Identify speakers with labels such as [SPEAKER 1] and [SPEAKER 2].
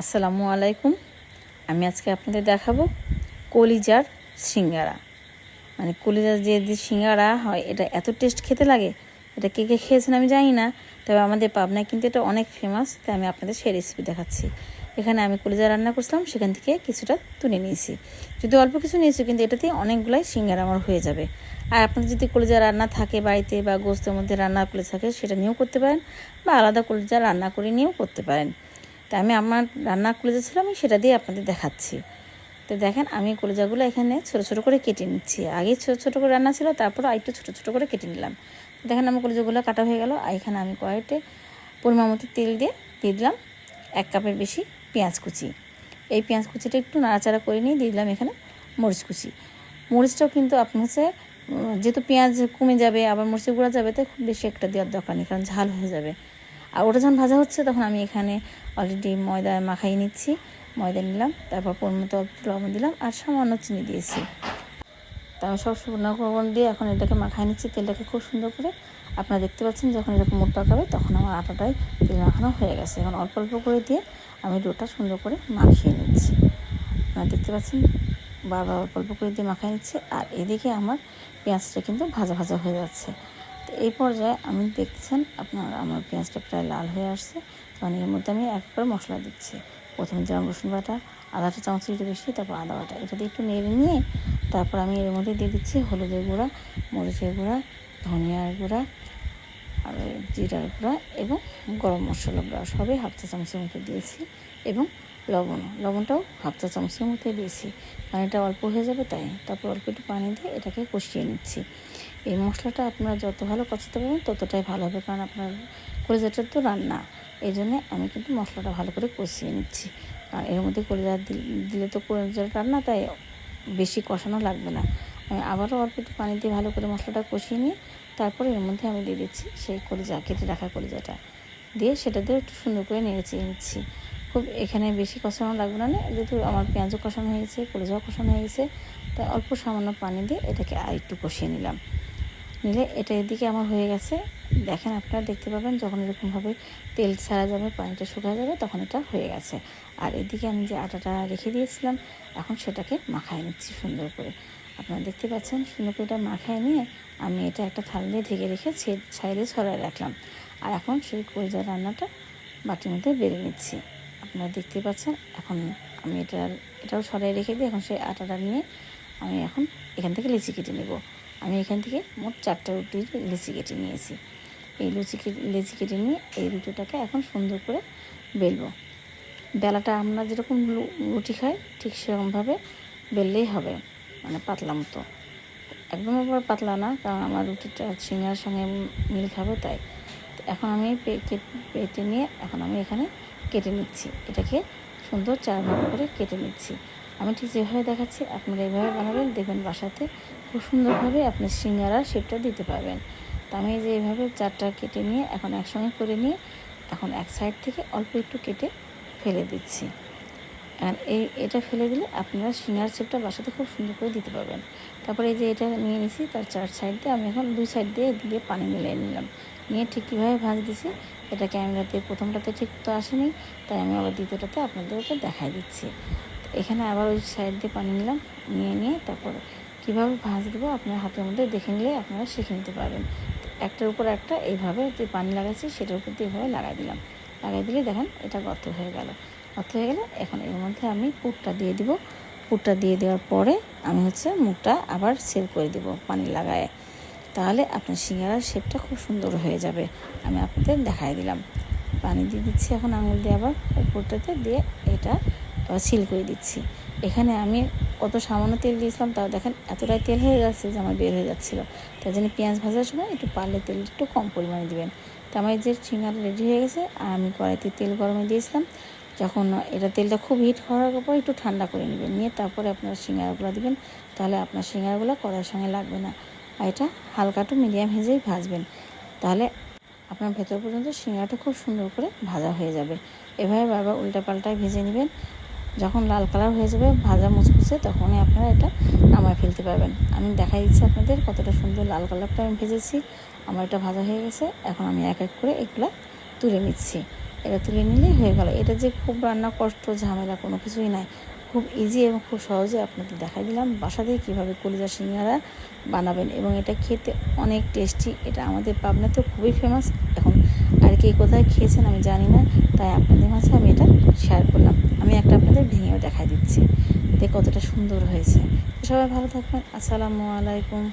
[SPEAKER 1] আসসালামু আলাইকুম। আমি আজকে আপনাদের দেখাবো কলিজার সিঙ্গারা। মানে কলিজার যে সিঙ্গারা হয় এটা এত টেস্ট খেতে লাগে। এটা কে কে খেয়েছেন আমি জানি না, তবে আমাদের পাবনায় কিন্তু এটা অনেক ফেমাস। তাই আমি আপনাদের সেই রেসিপি দেখাচ্ছি। এখানে আমি কলিজা রান্না করছিলাম, সেখান থেকে কিছুটা তুলে নিয়েছি। যদি অল্প কিছু নিয়েছি, কিন্তু এটাতে অনেকগুলাই সিঙ্গারা আমার হয়ে যাবে। আর আপনাদের যদি কলিজা রান্না থাকে বাড়িতে বা গোস্তের মধ্যে রান্না করে থাকে, সেটা নিয়েও করতে পারেন, বা আলাদা কলিজা রান্না করে নিয়েও করতে পারেন। তাই আমি আমার রান্না কলিজা আমি সেটা দিয়ে আপনাদের দেখাচ্ছি। তো দেখেন, আমি কলিজাগুলো এখানে ছোটো ছোটো করে কেটে নিচ্ছি। আগে ছোটো ছোটো করে রান্না ছিল, তারপর আরেকটু ছোটো ছোটো করে কেটে নিলাম। দেখেন আমার কলিজাগুলো কাটা হয়ে গেল। আর এখানে আমি কড়াইতে পরিমাণ মতো তেল দিয়ে দিলাম 1 কাপের বেশি পেঁয়াজ কুচি। এই পেঁয়াজ কুচিটা একটু নাড়াচাড়া করে নিয়ে দিয়ে দিলাম এখানে মরিচ কুচি। মরিচটাও কিন্তু আপনার হচ্ছে, যেহেতু পেঁয়াজ কমে যাবে আবার মরিচের গুঁড়া যাবে, তাই খুব বেশি একটা দেওয়ার দরকার নেই, কারণ ঝাল হয়ে যাবে। আর ওটা যখন ভাজা হচ্ছে, তখন আমি এখানে অলরেডি ময়দা মাখাই নিচ্ছি। ময়দা নিলাম, তারপর পরিমাণ মতো লবণ দিলাম, আর সামান্য চিনি দিয়েছি। তা আমি সব শুকনো উপকরণ দিয়ে এখন এটাকে মাখাই নিচ্ছি তেলটাকে খুব সুন্দর করে। আপনারা দেখতে পাচ্ছেন যখন এরকম মোট পাকাবে, তখন আমার আটাটাই তেল মাখানো হয়ে গেছে। এখন অল্প অল্প করে দিয়ে আমি ডোটা সুন্দর করে মাখিয়ে নিচ্ছি। আপনারা দেখতে পাচ্ছেন বারবার অল্প অল্প করে দিয়ে মাখিয়ে নিচ্ছি। আর এদিকে আমার পেঁয়াজটা কিন্তু ভাজা ভাজা হয়ে যাচ্ছে। তো এই পর্যায়ে আমি দেখছেন আমার পেঁয়াজটা প্রায় লাল হয়ে আসছে। তখন এর মধ্যে আমি এক করে মশলা দিচ্ছি। প্রথমে দিলাম রসুন বাটা আধা চা চামচ একটু বেশি, তারপর আদা বাটা। এটা দিয়ে একটু নেড়ে নিয়ে তারপর আমি এর মধ্যে দিয়ে দিচ্ছি হলুদের গুঁড়া, মরিচের গুঁড়া, ধনিয়ার গুঁড়া, আর জিরার গুঁড়া এবং গরম মশলা গুঁড়া সবই হাফ চা চামচের মতো দিয়েছি। এবং লবণটাও হাফ চা চামচের মতো দিয়েছি। পানিটা অল্প হয়ে যাবে তাই। তারপর অল্প একটু পানি দিয়ে এটাকে কষিয়ে নিচ্ছি। এই মশলাটা আপনারা যত ভালো কষাতে পারবেন ততটাই ভালো হবে, কারণ আপনার কলিজাটা তো রান্না, এই জন্যে আমি কিন্তু মশলাটা ভালো করে কষিয়ে নিচ্ছি। কারণ এর মধ্যে কলিজা দিলে তো কলিজাটা রান্না, তাই বেশি কষানো লাগবে না। আমি আবারও অল্প একটু পানি দিয়ে ভালো করে মশলাটা কষিয়ে নিয়ে তারপরে এর মধ্যে আমি দিয়ে দিচ্ছি সেই কলিজা, কেটে রাখা কলিজাটা দিয়ে সেটা দিয়ে একটু সুন্দর করে নেড়ে চেড়ে নিচ্ছি। খুব এখানে বেশি কষানো লাগবে না, যেহেতু আমার পেঁয়াজও কষানো হয়ে গেছে, কলিজাও কষানো হয়ে গেছে, তাই অল্প সামান্য পানি দিয়ে এটাকে আর একটু কষিয়ে নিলাম। নিলে এটা এদিকে আমার হয়ে গেছে। দেখেন আপনারা দেখতে পাবেন যখন এরকমভাবে তেল ছাড়া যাবে, পানিটা শুকিয়ে যাবে, তখন এটা হয়ে গেছে। আর এদিকে আমি যে আটাটা রেখে দিয়েছিলাম, এখন সেটাকে মাখায় নিচ্ছি সুন্দর করে। আপনারা দেখতে পাচ্ছেন সুন্দর করে এটা মাখায় নিয়ে আমি এটা একটা থালা দিয়ে ঢেকে রেখে সাইডে ছড়ায় রাখলাম। আর এখন সেই কলিজা রান্নাটা বাটির মধ্যে বেড়ে নিচ্ছি। আপনারা দেখতে পাচ্ছেন এখন আমি এটাও ছড়াই রেখে দিই। এখন সেই আটাটা নিয়ে আমি এখন এখান থেকে লিচি কেটে নেব। আমি এখান থেকে মোট 4টা রুটির লিচি কেটে নিয়েছি। এই লিচি কেটে নিয়ে এই রুটিটাকে এখন সুন্দর করে বেলবো। বেলাটা আমরা যেরকম রুটি খাই ঠিক সেরকমভাবে বেললেই হবে, মানে পাতলা মতো। একদম আবার পাতলা না, কারণ আমার রুটিটা সিঙ্গার সঙ্গে মিল খাবে তাই। এখন আমি পেটে নিয়ে এখন আমি এখানে কেটে নিচ্ছি। এটাকে সুন্দর 4 ভাগ করে কেটে নিচ্ছি। আমি ঠিক যেভাবে দেখাচ্ছি আপনারা এইভাবে বানাবেন, দেখবেন বাসাতে খুব সুন্দরভাবে আপনি সিঙ্গারার শেপটা দিতে পারবেন। তো আমি যে এইভাবে 4টা কেটে নিয়ে এখন একসঙ্গে করে নিয়ে এখন এক সাইড থেকে অল্প একটু কেটে ফেলে দিচ্ছি। আর এটা ফেলে দিলে আপনারা সিঙ্গারার শেপটা বাসাতে খুব সুন্দর করে দিতে পারবেন। তারপরে এই যে এটা নিয়ে নিয়েছি, তার 4 সাইড দিয়ে আমি এখন 2 সাইড দিয়ে পানি মিলিয়ে নিলাম। নিয়ে ঠিক কীভাবে ভাজ দিছি এটা ক্যামেরাতে প্রথমটাতে ঠিক তো আসেনি, তাই আমি আবার দ্বিতীয়টাতে আপনাদেরকে দেখাই দিচ্ছি। এখানে আবার ওই সাইড দিয়ে পানি নিলাম, নিয়ে তারপরে কীভাবে ভাজ দেবো আপনার হাতের মধ্যে দেখে নিলে আপনারা শিখে নিতে পারবেন। একটার উপর একটা এইভাবে যে পানি লাগাচ্ছি সেটার উপর দিয়ে এইভাবে লাগাই দিলাম। লাগাই দিলে দেখেন এটা গর্ত হয়ে গেল। গর্ত হয়ে গেলে এখন এর মধ্যে আমি পুরটা দিয়ে দিব। পুরটা দিয়ে দেওয়ার পরে আমি মুখটা আবার সেল করে দেব পানি লাগায়। তাহলে আপনার সিঙ্গারার শেপটা খুব সুন্দর হয়ে যাবে। আমি আপনাদের দেখাই দিলাম। পানি দিয়ে দিচ্ছি এখন আঙুল দিয়ে আবার উপরটাতে দিয়ে এটা আবার সিল করে দিচ্ছি। এখানে আমি কত সামান্য তেল দিয়েছিলাম, তাও দেখেন এতটাই তেল হয়ে যাচ্ছে যে আমার বের হয়ে যাচ্ছিলো। তাই জন্য পেঁয়াজ ভাজার সময় একটু পারলে তেল একটু কম পরিমাণে দেবেন। তো আমার যে সিঙ্গারা রেডি হয়ে গেছে। আর আমি কড়াইতে তেল গরমে দিয়েছিলাম। যখন এটা তেলটা খুব হিট হওয়ার পর একটু ঠান্ডা করে নেবেন, নিয়ে তারপরে আপনারা সিঙ্গারাগুলো দিবেন। তাহলে আপনার সিঙ্গারাগুলো কড়াইয়ের সঙ্গে লাগবে না। আর এটা হালকা টু মিডিয়াম হেজেই ভাজবেন, তাহলে আপনার ভেতর পর্যন্ত সিঙ্গারাটা খুব সুন্দর করে ভাজা হয়ে যাবে। এভাবে বারবার উল্টাপাল্টায় ভেজে নেবেন। যখন লাল কালার হয়ে যাবে ভাজা মুচমুচে, তখনই আপনারা এটা নামায় ফেলতে পারবেন। আমি দেখাই দিচ্ছি আপনাদের কতটা সুন্দর লাল কালারটা আমি ভেজেছি। আমার এটা ভাজা হয়ে গেছে। এখন আমি এক এক করে এগুলো তুলে নিচ্ছি। এটা তুলে নিলে হয়ে গেল। এটা যে খুব রান্না কষ্ট ঝামেলা কোনো কিছুই নাই, খুব ইজি এবং খুব সহজে আপনাদের দেখাই দিলাম বাসাতেই কীভাবে কলিজা সিঙ্গারা বানাবেন, এবং এটা খেতে অনেক টেস্টি। এটা আমাদের পাবনাতে খুবই ফেমাস। এখন আর কে কোথায় খেয়েছেন আমি জানি না, তাই আপনাদের মাঝে আমি এটা শেয়ার করলাম। আমি একটা আপনাদের ভেঙেও দেখাই দিচ্ছি যে কতটা সুন্দর হয়েছে। সবাই ভালো থাকবেন। আসসালামু আলাইকুম।